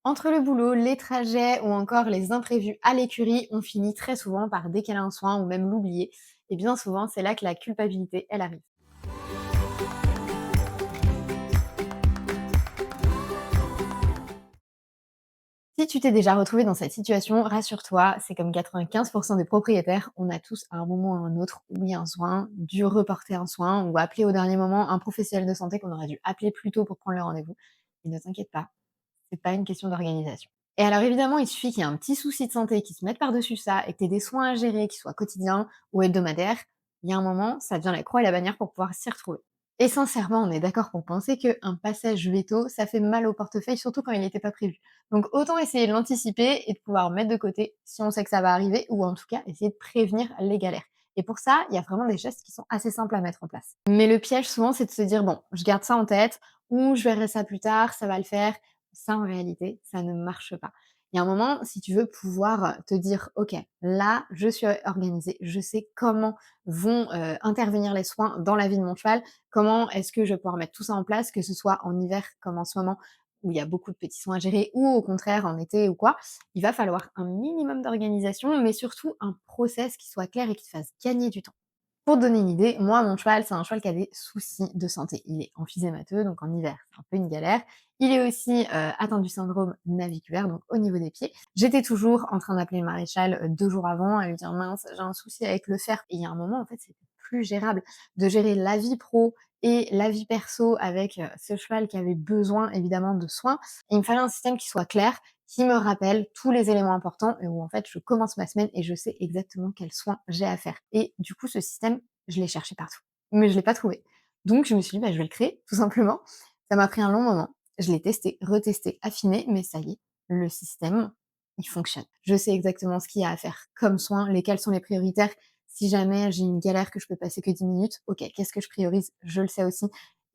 Entre le boulot, les trajets ou encore les imprévus à l'écurie, on finit très souvent par décaler un soin ou même l'oublier. Et bien souvent, c'est là que la culpabilité, elle arrive. Si tu t'es déjà retrouvé dans cette situation, rassure-toi, c'est comme 95% des propriétaires, on a tous à un moment ou à un autre oublié un soin, dû reporter un soin ou appeler au dernier moment un professionnel de santé qu'on aurait dû appeler plus tôt pour prendre le rendez-vous. Et ne t'inquiète pas, c'est pas une question d'organisation. Et alors évidemment, il suffit qu'il y ait un petit souci de santé qui se mette par-dessus ça et que tu aies des soins à gérer, qui soient quotidiens ou hebdomadaires. Il y a un moment, ça devient la croix et la bannière pour pouvoir s'y retrouver. Et sincèrement, on est d'accord pour penser qu'un passage veto, ça fait mal au portefeuille, surtout quand il n'était pas prévu. Donc autant essayer de l'anticiper et de pouvoir mettre de côté si on sait que ça va arriver, ou en tout cas essayer de prévenir les galères. Et pour ça, il y a vraiment des gestes qui sont assez simples à mettre en place. Mais le piège souvent, c'est de se dire, bon, je garde ça en tête, ou je verrai ça plus tard, ça va le faire. Ça, en réalité, ça ne marche pas. Il y a un moment, si tu veux pouvoir te dire: «OK, là, je suis organisée, je sais comment vont, intervenir les soins dans la vie de mon cheval. Comment est-ce que je vais pouvoir mettre tout ça en place?» que ce soit en hiver comme en ce moment où il y a beaucoup de petits soins à gérer ou au contraire en été ou quoi. Il va falloir un minimum d'organisation, mais surtout un process qui soit clair et qui te fasse gagner du temps. Pour te donner une idée, moi, mon cheval, c'est un cheval qui a des soucis de santé. Il est emphysémateux, donc en hiver, c'est un peu une galère. Il est aussi atteint du syndrome naviculaire, donc au niveau des pieds. J'étais toujours en train d'appeler le maréchal 2 jours avant, à lui dire mince, j'ai un souci avec le fer. Et il y a un moment, en fait, c'était plus gérable de gérer la vie pro et la vie perso avec ce cheval qui avait besoin évidemment de soins. Et il me fallait un système qui soit clair, qui me rappelle tous les éléments importants et où en fait je commence ma semaine et je sais exactement quels soins j'ai à faire. Et du coup, ce système, je l'ai cherché partout, mais je l'ai pas trouvé. Donc je me suis dit, bah, je vais le créer, tout simplement. Ça m'a pris un long moment. Je l'ai testé, retesté, affiné, mais ça y est, le système, il fonctionne. Je sais exactement ce qu'il y a à faire comme soins, lesquels sont les prioritaires. Si jamais j'ai une galère que je peux passer que 10 minutes, ok, qu'est-ce que je priorise? Je le sais aussi.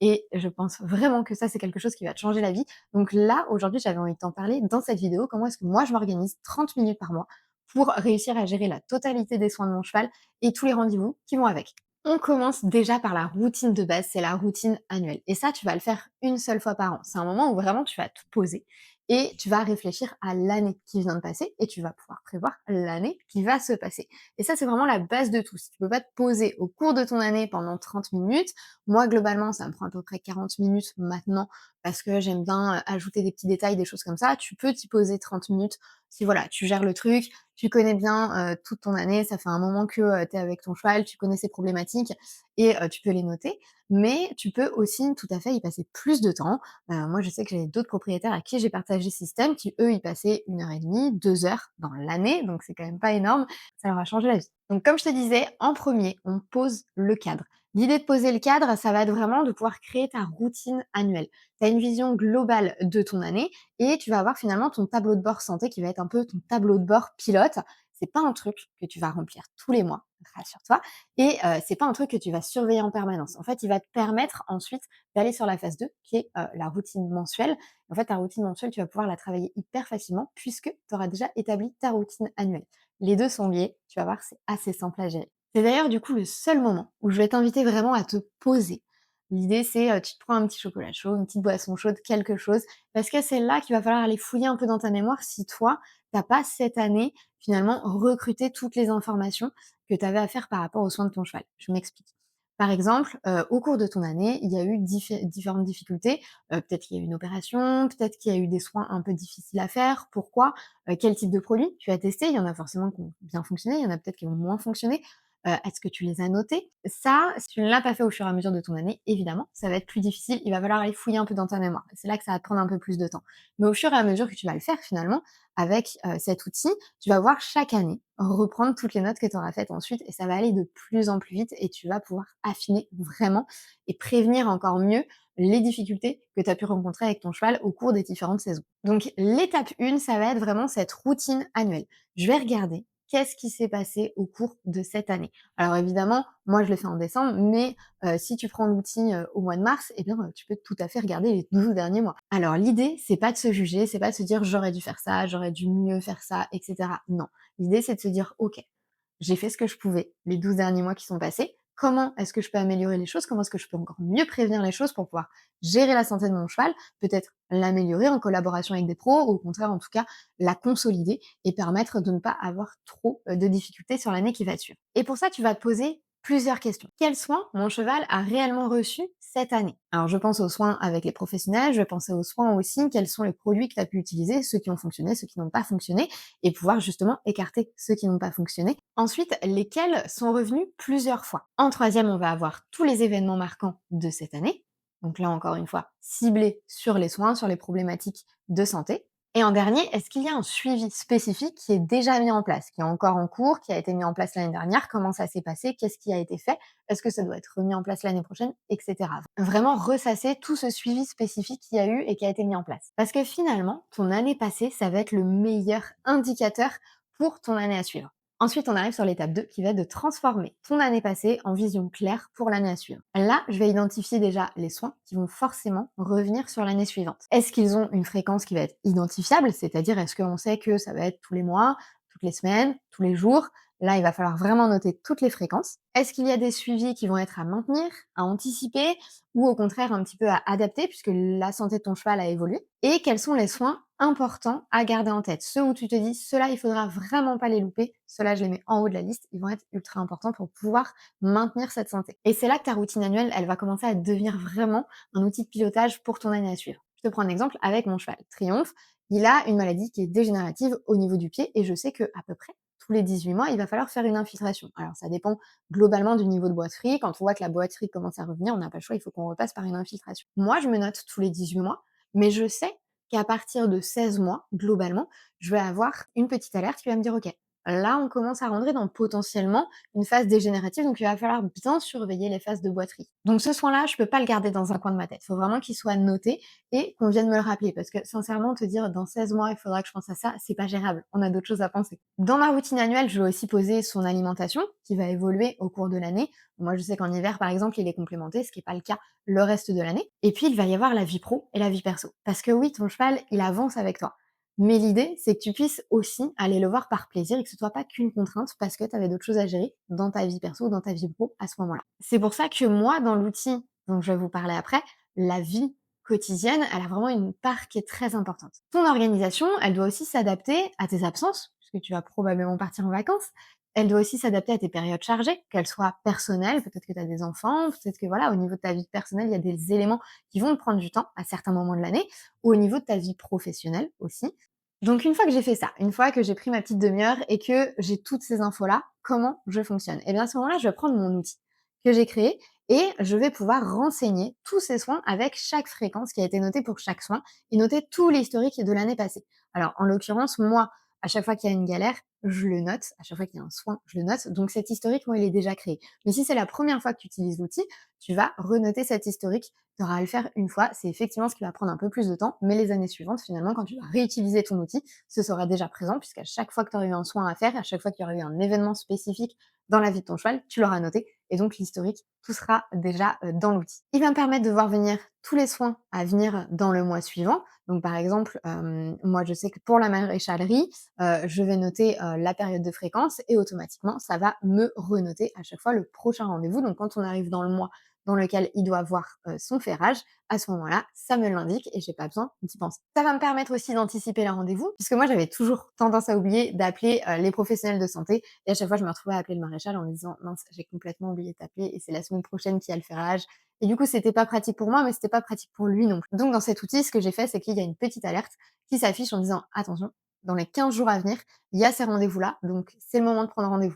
Et je pense vraiment que ça, c'est quelque chose qui va te changer la vie. Donc là, aujourd'hui, j'avais envie de t'en parler dans cette vidéo. Comment est-ce que moi, je m'organise 30 minutes par mois pour réussir à gérer la totalité des soins de mon cheval et tous les rendez-vous qui vont avec. On commence déjà par la routine de base, c'est la routine annuelle. Et ça, tu vas le faire une seule fois par an. C'est un moment où vraiment tu vas te poser et tu vas réfléchir à l'année qui vient de passer et tu vas pouvoir prévoir l'année qui va se passer. Et ça, c'est vraiment la base de tout. Si tu peux pas te poser au cours de ton année pendant 30 minutes, moi, globalement, ça me prend à peu près 40 minutes maintenant parce que j'aime bien ajouter des petits détails, des choses comme ça. Tu peux t'y poser 30 minutes si voilà, tu gères le truc, tu connais bien toute ton année, ça fait un moment que tu es avec ton cheval, tu connais ses problématiques et tu peux les noter. Mais tu peux aussi tout à fait y passer plus de temps. Moi, je sais que j'ai d'autres propriétaires à qui j'ai partagé ce système qui, eux, y passaient 1 heure et demie, 2 heures dans l'année, donc c'est quand même pas énorme. Ça leur a changé la vie. Donc comme je te disais, en premier, on pose le cadre. L'idée de poser le cadre, ça va être vraiment de pouvoir créer ta routine annuelle. Tu as une vision globale de ton année et tu vas avoir finalement ton tableau de bord santé qui va être un peu ton tableau de bord pilote. C'est pas un truc que tu vas remplir tous les mois, rassure-toi, et c'est pas un truc que tu vas surveiller en permanence. En fait, il va te permettre ensuite d'aller sur la phase 2 qui est, la routine mensuelle. En fait, ta routine mensuelle, tu vas pouvoir la travailler hyper facilement puisque tu auras déjà établi ta routine annuelle. Les 2 sont liés, tu vas voir, c'est assez simple à gérer. C'est d'ailleurs du coup le seul moment où je vais t'inviter vraiment à te poser. L'idée c'est, tu te prends un petit chocolat chaud, une petite boisson chaude, quelque chose, parce que c'est là qu'il va falloir aller fouiller un peu dans ta mémoire si toi, tu as pas cette année, finalement, recruté toutes les informations que tu avais à faire par rapport aux soins de ton cheval. Je m'explique. Par exemple, au cours de ton année, il y a eu différentes difficultés. Peut-être qu'il y a eu une opération, peut-être qu'il y a eu des soins un peu difficiles à faire. Pourquoi? Quel type de produit tu as testé? Il y en a forcément qui ont bien fonctionné, il y en a peut-être qui ont moins fonctionné. Est-ce que tu les as notés? Ça, si tu ne l'as pas fait au fur et à mesure de ton année, évidemment, ça va être plus difficile. Il va falloir aller fouiller un peu dans ta mémoire. C'est là que ça va te prendre un peu plus de temps. Mais au fur et à mesure que tu vas le faire finalement, avec cet outil, tu vas voir chaque année reprendre toutes les notes que tu auras faites ensuite et ça va aller de plus en plus vite et tu vas pouvoir affiner vraiment et prévenir encore mieux les difficultés que tu as pu rencontrer avec ton cheval au cours des différentes saisons. Donc l'étape 1, ça va être vraiment cette routine annuelle. Je vais regarder qu'est-ce qui s'est passé au cours de cette année. Alors évidemment, moi je le fais en décembre, mais si tu prends l'outil au mois de mars, eh bien tu peux tout à fait regarder les 12 derniers mois. Alors l'idée, c'est pas de se juger, c'est pas de se dire j'aurais dû faire ça, j'aurais dû mieux faire ça, etc. Non. L'idée, c'est de se dire ok, j'ai fait ce que je pouvais les 12 derniers mois qui sont passés. comment est-ce que je peux améliorer les choses, comment est-ce que je peux encore mieux prévenir les choses pour pouvoir gérer la santé de mon cheval, peut-être l'améliorer en collaboration avec des pros, ou au contraire, en tout cas, la consolider et permettre de ne pas avoir trop de difficultés sur l'année qui va suivre. Et pour ça, tu vas te poser plusieurs questions. Quels soins mon cheval a réellement reçus cette année? Alors, je pense aux soins avec les professionnels, je vais penser aux soins aussi, quels sont les produits que tu as pu utiliser, ceux qui ont fonctionné, ceux qui n'ont pas fonctionné, et pouvoir justement écarter ceux qui n'ont pas fonctionné. Ensuite, lesquels sont revenus plusieurs fois. En troisième, on va avoir tous les événements marquants de cette année. Donc là, encore une fois, ciblé sur les soins, sur les problématiques de santé. Et en dernier, est-ce qu'il y a un suivi spécifique qui est déjà mis en place, qui est encore en cours, qui a été mis en place l'année dernière? Comment ça s'est passé? Qu'est-ce qui a été fait? Est-ce que ça doit être remis en place l'année prochaine? Etc. Vraiment ressasser tout ce suivi spécifique qu'il y a eu et qui a été mis en place. Parce que finalement, ton année passée, ça va être le meilleur indicateur pour ton année à suivre. Ensuite, on arrive sur l'étape 2 qui va être de transformer ton année passée en vision claire pour l'année à suivre. Là, je vais identifier déjà les soins qui vont forcément revenir sur l'année suivante. Est-ce qu'ils ont une fréquence qui va être identifiable? C'est-à-dire, est-ce qu'on sait que ça va être tous les mois, toutes les semaines, tous les jours? Là, il va falloir vraiment noter toutes les fréquences. Est-ce qu'il y a des suivis qui vont être à maintenir, à anticiper, ou au contraire un petit peu à adapter puisque la santé de ton cheval a évolué? Et quels sont les soins importants à garder en tête? Ceux où tu te dis, ceux-là, il faudra vraiment pas les louper. Ceux-là, je les mets en haut de la liste. Ils vont être ultra importants pour pouvoir maintenir cette santé. Et c'est là que ta routine annuelle, elle va commencer à devenir vraiment un outil de pilotage pour ton année à suivre. Je te prends un exemple avec mon cheval. Triomphe, il a une maladie qui est dégénérative au niveau du pied et je sais que à peu près tous les 18 mois, il va falloir faire une infiltration. Alors, ça dépend globalement du niveau de boiterie. Quand on voit que la boiterie commence à revenir, on n'a pas le choix, il faut qu'on repasse par une infiltration. Moi, je me note tous les 18 mois, mais je sais qu'à partir de 16 mois, globalement, je vais avoir une petite alerte qui va me dire, OK, là, on commence à rentrer dans potentiellement une phase dégénérative, donc il va falloir bien surveiller les phases de boiterie. Donc ce soin-là, je peux pas le garder dans un coin de ma tête. Il faut vraiment qu'il soit noté et qu'on vienne me le rappeler, parce que sincèrement, te dire dans 16 mois, il faudra que je pense à ça, c'est pas gérable. On a d'autres choses à penser. Dans ma routine annuelle, je vais aussi poser son alimentation, qui va évoluer au cours de l'année. Moi, je sais qu'en hiver, par exemple, il est complémenté, ce qui n'est pas le cas le reste de l'année. Et puis, il va y avoir la vie pro et la vie perso. Parce que oui, ton cheval, il avance avec toi. Mais l'idée, c'est que tu puisses aussi aller le voir par plaisir et que ce soit pas qu'une contrainte parce que tu avais d'autres choses à gérer dans ta vie perso ou dans ta vie pro à ce moment-là. C'est pour ça que moi, dans l'outil dont je vais vous parler après, la vie quotidienne, elle a vraiment une part qui est très importante. Ton organisation, elle doit aussi s'adapter à tes absences, puisque tu vas probablement partir en vacances. Elle doit aussi s'adapter à tes périodes chargées, qu'elles soient personnelles, peut-être que tu as des enfants, peut-être que voilà, au niveau de ta vie personnelle, il y a des éléments qui vont te prendre du temps à certains moments de l'année, ou au niveau de ta vie professionnelle aussi. Donc une fois que j'ai fait ça, une fois que j'ai pris ma petite demi-heure et que j'ai toutes ces infos-là, comment je fonctionne? Et bien à ce moment-là, je vais prendre mon outil que j'ai créé et je vais pouvoir renseigner tous ces soins avec chaque fréquence qui a été notée pour chaque soin et noter tout l'historique de l'année passée. Alors en l'occurrence, moi, à chaque fois qu'il y a une galère, je le note. À chaque fois qu'il y a un soin, je le note. Donc cet historique, moi, il est déjà créé. Mais si c'est la première fois que tu utilises l'outil, tu vas renoter cet historique. Tu auras à le faire une fois. C'est effectivement ce qui va prendre un peu plus de temps. Mais les années suivantes, finalement, quand tu vas réutiliser ton outil, ce sera déjà présent puisqu'à chaque fois que tu auras eu un soin à faire, à chaque fois qu'il y aura eu un événement spécifique dans la vie de ton cheval, tu l'auras noté. Et donc l'historique, tout sera déjà dans l'outil. Il va me permettre de voir venir tous les soins à venir dans le mois suivant. Donc par exemple, moi je sais que pour la maréchalerie, je vais noter la période de fréquence et automatiquement, ça va me renoter à chaque fois le prochain rendez-vous. Donc quand on arrive dans le mois dans lequel il doit voir son ferrage, à ce moment-là, ça me l'indique et j'ai pas besoin d'y penser. Ça va me permettre aussi d'anticiper les rendez-vous, puisque moi j'avais toujours tendance à oublier d'appeler les professionnels de santé et à chaque fois je me retrouvais à appeler le maréchal en me disant mince, j'ai complètement oublié de t'appeler et c'est la semaine prochaine qu'il y a le ferrage. Et du coup, c'était pas pratique pour moi, mais c'était pas pratique pour lui non plus. Donc dans cet outil, ce que j'ai fait, c'est qu'il y a une petite alerte qui s'affiche en disant attention, dans les 15 jours à venir, il y a ces rendez-vous-là, donc c'est le moment de prendre rendez-vous.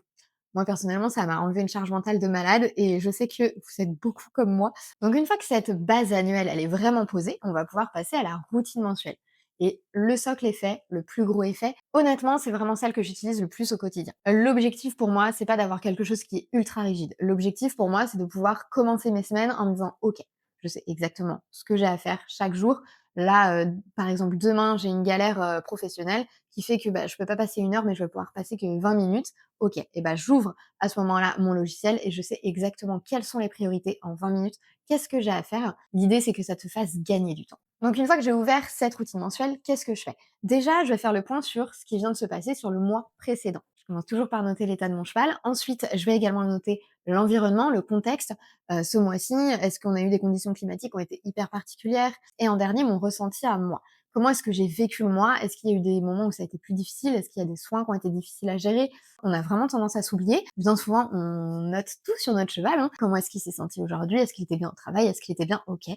Moi, personnellement, ça m'a enlevé une charge mentale de malade et je sais que vous êtes beaucoup comme moi. Donc, une fois que cette base annuelle, elle est vraiment posée, on va pouvoir passer à la routine mensuelle. Et le socle est fait, le plus gros est fait. Honnêtement, c'est vraiment celle que j'utilise le plus au quotidien. L'objectif pour moi, c'est pas d'avoir quelque chose qui est ultra rigide. L'objectif pour moi, c'est de pouvoir commencer mes semaines en me disant, OK, je sais exactement ce que j'ai à faire chaque jour. Là, par exemple, demain, j'ai une galère professionnelle qui fait que bah, je peux pas passer 1 heure, mais je vais pouvoir passer que 20 minutes. OK, et ben j'ouvre à ce moment-là mon logiciel et je sais exactement quelles sont les priorités en 20 minutes, qu'est-ce que j'ai à faire. L'idée, c'est que ça te fasse gagner du temps. Donc une fois que j'ai ouvert cette routine mensuelle, qu'est-ce que je fais? Déjà, je vais faire le point sur ce qui vient de se passer sur le mois précédent. commence toujours par noter l'état de mon cheval. Ensuite, je vais également noter l'environnement, le contexte. Ce mois-ci, est-ce qu'on a eu des conditions climatiques qui ont été hyper particulières? Et en dernier, mon ressenti à moi. Comment est-ce que j'ai vécu le mois? Est-ce qu'il y a eu des moments où ça a été plus difficile? Est-ce qu'il y a des soins qui ont été difficiles à gérer? On a vraiment tendance à s'oublier. Bien souvent, on note tout sur notre cheval, hein. Comment est-ce qu'il s'est senti aujourd'hui? Est-ce qu'il était bien au travail? Est-ce qu'il était bien? OK.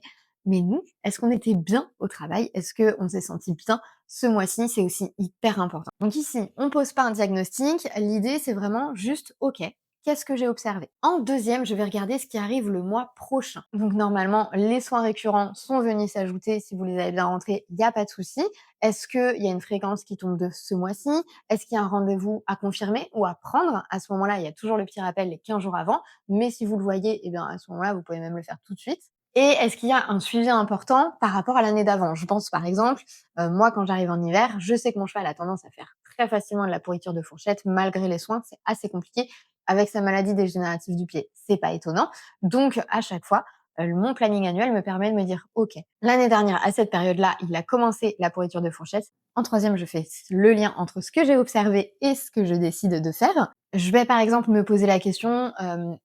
Mais nous, est-ce qu'on était bien au travail? Est-ce qu'on s'est senti bien ce mois-ci? C'est aussi hyper important. Donc ici, on pose pas un diagnostic. L'idée, c'est vraiment juste, OK, qu'est-ce que j'ai observé? En deuxième, je vais regarder ce qui arrive le mois prochain. Donc normalement, les soins récurrents sont venus s'ajouter. Si vous les avez bien rentrés, il n'y a pas de souci. Est-ce qu'il y a une fréquence qui tombe de ce mois-ci? Est-ce qu'il y a un rendez-vous à confirmer ou à prendre? À ce moment-là, il y a toujours le petit rappel les 15 jours avant. Mais si vous le voyez, eh bien, à ce moment-là, vous pouvez même le faire tout de suite. Et est-ce qu'il y a un suivi important par rapport à l'année d'avant? Je pense par exemple, moi quand j'arrive en hiver, je sais que mon cheval a tendance à faire très facilement de la pourriture de fourchette malgré les soins, c'est assez compliqué. Avec sa maladie dégénérative du pied, c'est pas étonnant. Donc à chaque fois, mon planning annuel me permet de me dire: «OK, l'année dernière à cette période-là, il a commencé la pourriture de fourchette». En troisième, je fais le lien entre ce que j'ai observé et ce que je décide de faire. Je vais par exemple me poser la question,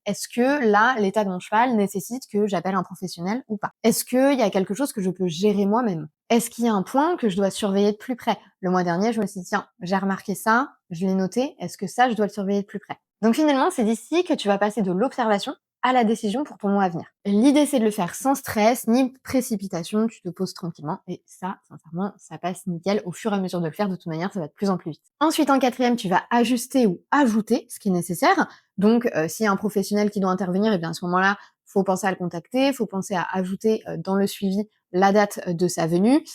est-ce que là, l'état de mon cheval nécessite que j'appelle un professionnel ou pas? Est-ce qu'il y a quelque chose que je peux gérer moi-même? Est-ce qu'il y a un point que je dois surveiller de plus près? Le mois dernier, je me suis dit: «Tiens, j'ai remarqué ça, je l'ai noté, est-ce que ça, je dois le surveiller de plus près?» Donc finalement, c'est d'ici que tu vas passer de l'observation à la décision pour ton mois à venir. L'idée, c'est de le faire sans stress ni précipitation, tu te poses tranquillement et ça, sincèrement, ça passe nickel. Au fur et à mesure de le faire, de toute manière, ça va de plus en plus vite. Ensuite, en quatrième, tu vas ajuster ou ajouter ce qui est nécessaire. Donc, s'il y a un professionnel qui doit intervenir, et bien à ce moment-là, faut penser à le contacter, faut penser à ajouter dans le suivi la date de sa venue.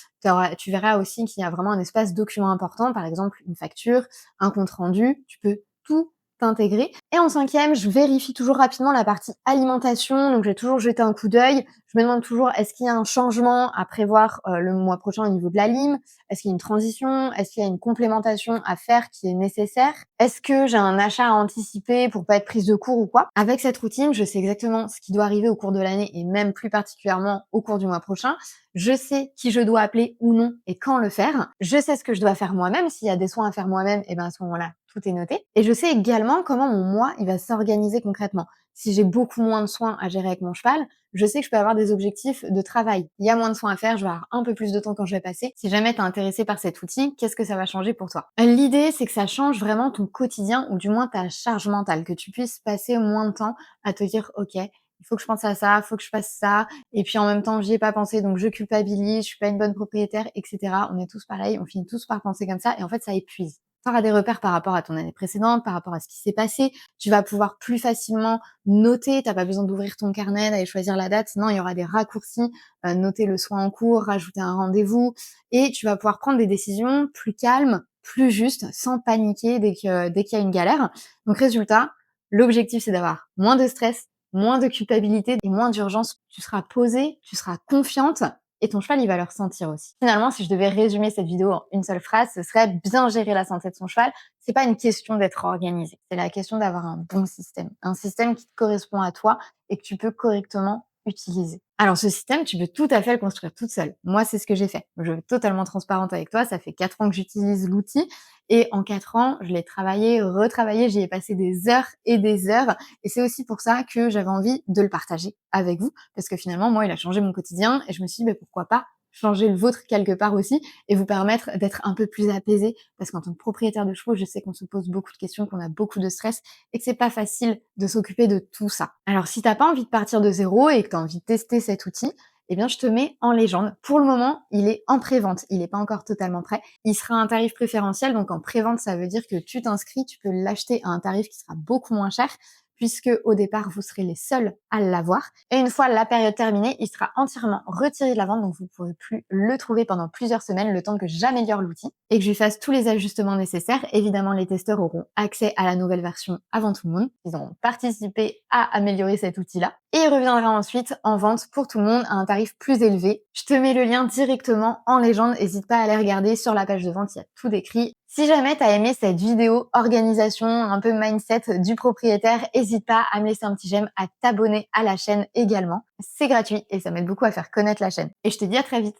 Tu verras aussi qu'il y a vraiment un espace document important, par exemple une facture, un compte rendu. Tu peux tout intégrer. Et en cinquième, je vérifie toujours rapidement la partie alimentation. Donc, je vais toujours jeter un coup d'œil. Je me demande toujours, est-ce qu'il y a un changement à prévoir le mois prochain au niveau de la lime? Est-ce qu'il y a une transition? Est-ce qu'il y a une complémentation à faire qui est nécessaire? Est-ce que j'ai un achat à anticiper pour pas être prise de court ou quoi? Avec cette routine, je sais exactement ce qui doit arriver au cours de l'année et même plus particulièrement au cours du mois prochain. Je sais qui je dois appeler ou non et quand le faire. Je sais ce que je dois faire moi-même. S'il y a des soins à faire moi-même, et ben à ce moment-là, tout est noté. Et je sais également comment mon mois il va s'organiser concrètement. Si j'ai beaucoup moins de soins à gérer avec mon cheval, je sais que je peux avoir des objectifs de travail. Il y a moins de soins à faire, je vais avoir un peu plus de temps quand je vais passer. Si jamais tu es intéressé par cet outil, qu'est-ce que ça va changer pour toi? L'idée, c'est que ça change vraiment ton quotidien ou du moins ta charge mentale, que tu puisses passer moins de temps à te dire, OK, il faut que je pense à ça, il faut que je fasse ça, et puis en même temps, j'y ai pas pensé, donc je culpabilise, je suis pas une bonne propriétaire, etc. On est tous pareils, on finit tous par penser comme ça, et en fait, ça épuise. Tu auras des repères par rapport à ton année précédente, par rapport à ce qui s'est passé. Tu vas pouvoir plus facilement noter. T'as pas besoin d'ouvrir ton carnet, d'aller choisir la date. Non, il y aura des raccourcis, noter le soin en cours, rajouter un rendez-vous, et tu vas pouvoir prendre des décisions plus calmes, plus justes, sans paniquer dès qu'il y a une galère. Donc résultat, l'objectif, c'est d'avoir moins de stress, moins de culpabilité et moins d'urgence. Tu seras posée, tu seras confiante et ton cheval, il va le ressentir aussi. Finalement, si je devais résumer cette vidéo en une seule phrase, ce serait bien gérer la santé de son cheval. C'est pas une question d'être organisé, c'est la question d'avoir un bon système. Un système qui te correspond à toi et que tu peux correctement utiliser. Alors ce système, tu peux tout à fait le construire toute seule. Moi, c'est ce que j'ai fait. Je vais être totalement transparente avec toi. Ça fait 4 ans que j'utilise l'outil et en 4 ans, je l'ai travaillé, retravaillé, j'y ai passé des heures et des heures, et c'est aussi pour ça que j'avais envie de le partager avec vous parce que finalement, moi, il a changé mon quotidien et je me suis dit: «Beh, pourquoi pas changer le vôtre quelque part aussi et vous permettre d'être un peu plus apaisé?» Parce qu'en tant que propriétaire de chevaux, je sais qu'on se pose beaucoup de questions, qu'on a beaucoup de stress et que c'est pas facile de s'occuper de tout ça. Alors si t'as pas envie de partir de zéro et que tu as envie de tester cet outil, eh bien je te mets en légende. Pour le moment, il est en pré-vente, il n'est pas encore totalement prêt. Il sera à un tarif préférentiel, donc en pré-vente, ça veut dire que tu t'inscris, tu peux l'acheter à un tarif qui sera beaucoup moins cher, puisque au départ, vous serez les seuls à l'avoir. Et une fois la période terminée, il sera entièrement retiré de la vente, donc vous ne pourrez plus le trouver pendant plusieurs semaines, le temps que j'améliore l'outil et que je lui fasse tous les ajustements nécessaires. Évidemment, les testeurs auront accès à la nouvelle version avant tout le monde. Ils auront participé à améliorer cet outil-là. Et il reviendra ensuite en vente pour tout le monde à un tarif plus élevé. Je te mets le lien directement en légende. N'hésite pas à aller regarder sur la page de vente, il y a tout décrit. Si jamais tu as aimé cette vidéo organisation, un peu mindset du propriétaire, n'hésite pas à me laisser un petit j'aime, à t'abonner à la chaîne également. C'est gratuit et ça m'aide beaucoup à faire connaître la chaîne. Et je te dis à très vite.